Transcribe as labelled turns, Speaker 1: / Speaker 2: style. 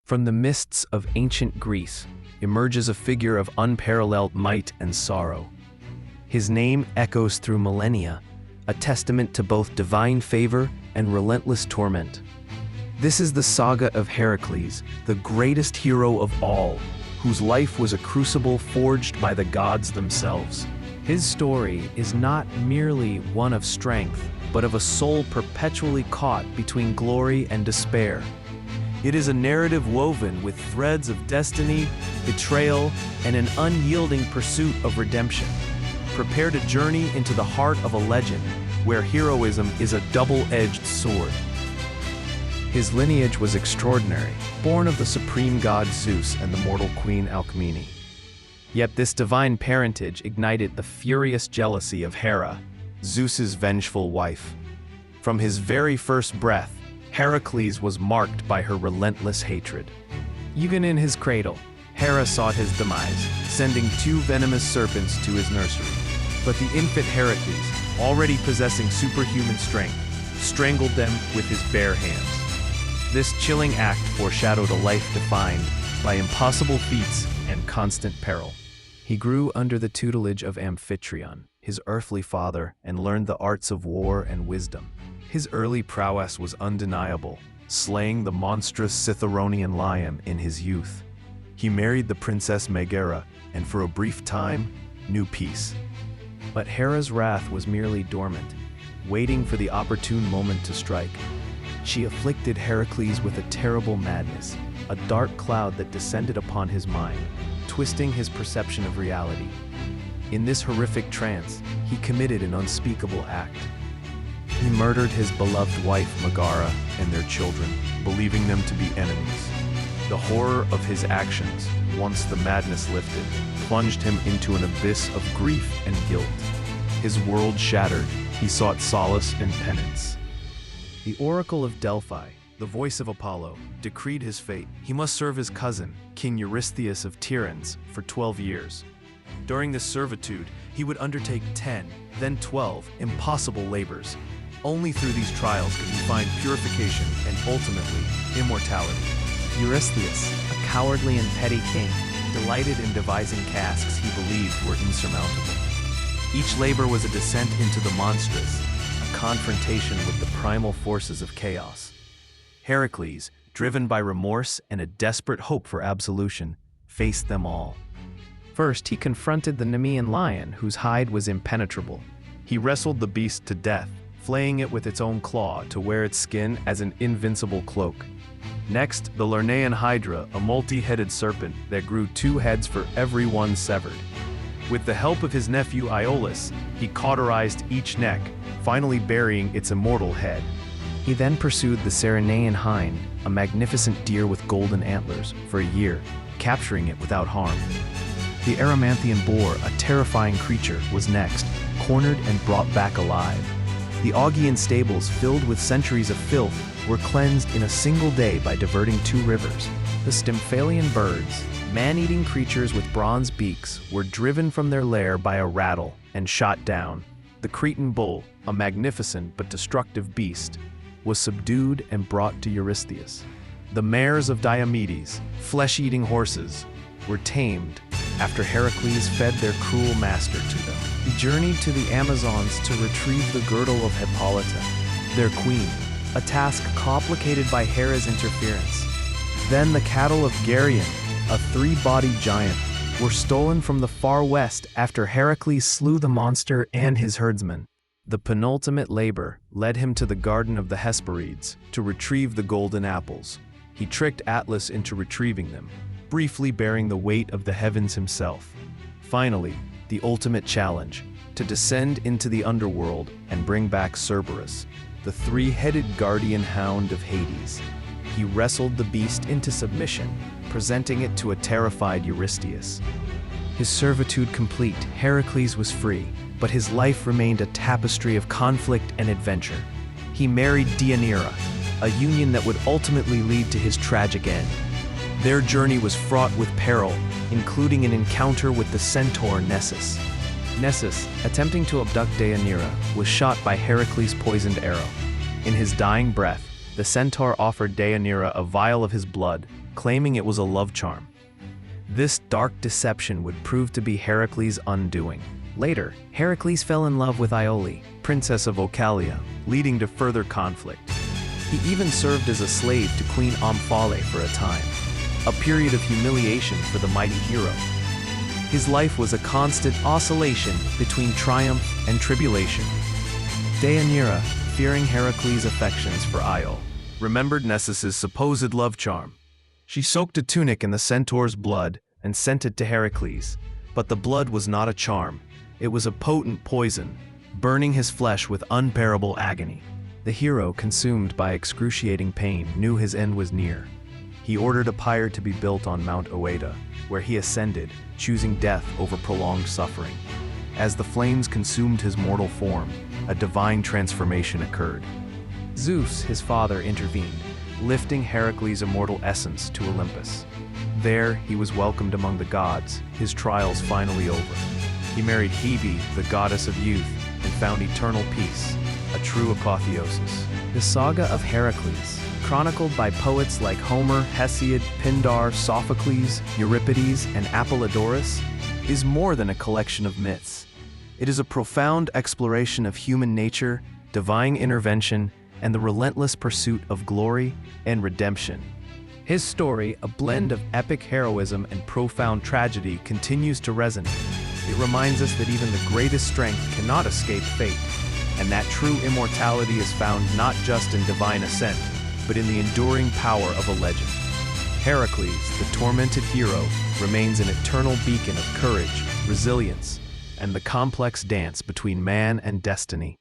Speaker 1: From the mists of ancient Greece emerges a figure of unparalleled might and sorrow. His name echoes through millennia, a testament to both divine favor and relentless torment. This is the saga of Heracles, the greatest hero of all, whose life was a crucible forged by the gods themselves. His story is not merely one of strength, but of a soul perpetually caught between glory and despair. It is a narrative woven with threads of destiny, betrayal, and an unyielding pursuit of redemption. Prepare to journey into the heart of a legend where heroism is a double-edged sword. His lineage was extraordinary, born of the supreme god Zeus and the mortal queen Alcmene. Yet this divine parentage ignited the furious jealousy of Hera, Zeus's vengeful wife. From his very first breath, Heracles was marked by her relentless hatred. Even in his cradle, Hera sought his demise, sending 2 venomous serpents to his nursery. But the infant Heracles, already possessing superhuman strength, strangled them with his bare hands. This chilling act foreshadowed a life defined by impossible feats and constant peril. He grew under the tutelage of Amphitryon, his earthly father, and learned the arts of war and wisdom. His early prowess was undeniable, slaying the monstrous Citharonian lion in his youth. He married the princess Megara, and for a brief time, knew peace. But Hera's wrath was merely dormant, waiting for the opportune moment to strike. She afflicted Heracles with a terrible madness, a dark cloud that descended upon his mind, twisting his perception of reality. In this horrific trance, he committed an unspeakable act. He murdered his beloved wife Megara and their children, believing them to be enemies. The horror of his actions, once the madness lifted, plunged him into an abyss of grief and guilt. His world shattered, he sought solace and penance. The Oracle of Delphi, the voice of Apollo, decreed his fate. He must serve his cousin, King Eurystheus of Tiryns, for 12 years. During this servitude, he would undertake 10, then 12, impossible labors. Only through these trials could he find purification and, ultimately, immortality.
Speaker 2: Eurystheus, a cowardly and petty king, delighted in devising tasks he believed were insurmountable.
Speaker 1: Each labor was a descent into the monstrous, a confrontation with the primal forces of chaos. Heracles, driven by remorse and a desperate hope for absolution, faced them all.
Speaker 2: First, he confronted the Nemean lion, whose hide was impenetrable.
Speaker 1: He wrestled the beast to death, flaying it with its own claw to wear its skin as an invincible cloak. Next, the Lernaean Hydra, a multi-headed serpent that grew 2 heads for every one severed. With the help of his nephew Iolaus, he cauterized each neck, finally burying its immortal head.
Speaker 2: He then pursued the Ceryneian hind, a magnificent deer with golden antlers, for a year, capturing it without harm. The Erymanthian boar, a terrifying creature, was next, cornered and brought back alive. The Augean stables, filled with centuries of filth, were cleansed in a single day by diverting 2 rivers. The Stymphalian birds, man-eating creatures with bronze beaks, were driven from their lair by a rattle and shot down. The Cretan bull, a magnificent but destructive beast, was subdued and brought to Eurystheus. The mares of Diomedes, flesh-eating horses, were tamed after Heracles fed their cruel master to them. He journeyed to the Amazons to retrieve the girdle of Hippolyta, their queen, a task complicated by Hera's interference. Then the cattle of Geryon, a 3-bodied giant, were stolen from the far west after Heracles slew the monster and his herdsmen. The penultimate labor led him to the Garden of the Hesperides to retrieve the golden apples. He tricked Atlas into retrieving them, briefly bearing the weight of the heavens himself. Finally, the ultimate challenge, to descend into the underworld and bring back Cerberus, the 3-headed guardian hound of Hades. He wrestled the beast into submission, presenting it to a terrified Eurystheus. His servitude complete, Heracles was free, but his life remained a tapestry of conflict and adventure. He married Deianira, a union that would ultimately lead to his tragic end. Their journey was fraught with peril, including an encounter with the centaur Nessus. Nessus, attempting to abduct Deianira, was shot by Heracles' poisoned arrow. In his dying breath, the centaur offered Deianira a vial of his blood,
Speaker 1: claiming it was a love charm. This dark deception would prove to be Heracles' undoing. Later, Heracles fell in love with Iole, princess of Ocalia, leading to further conflict. He even served as a slave to Queen Omphale for a time, a period of humiliation for the mighty hero. His life was a constant oscillation between triumph and tribulation. Deianira, fearing Heracles' affections for Iole, remembered Nessus's supposed love charm. She soaked a tunic in the centaur's blood and sent it to Heracles, but the blood was not a charm. It was a potent poison, burning his flesh with unbearable agony. The hero, consumed by excruciating pain, knew his end was near. He ordered a pyre to be built on Mount Oeta, where he ascended, choosing death over prolonged suffering. As the flames consumed his mortal form, a divine transformation occurred. Zeus, his father, intervened, lifting Heracles' immortal essence to Olympus. There, he was welcomed among the gods, his trials finally over. He married Hebe, the goddess of youth, and found eternal peace, a true apotheosis. The saga of Heracles, chronicled by poets like Homer, Hesiod, Pindar, Sophocles, Euripides, and Apollodorus, is more than a collection of myths. It is a profound exploration of human nature, divine intervention, and the relentless pursuit of glory and redemption. His story, a blend of epic heroism and profound tragedy, continues to resonate. It reminds us that even the greatest strength cannot escape fate, and that true immortality is found not just in divine ascent, but in the enduring power of a legend. Heracles, the tormented hero, remains an eternal beacon of courage, resilience, and the complex dance between man and destiny.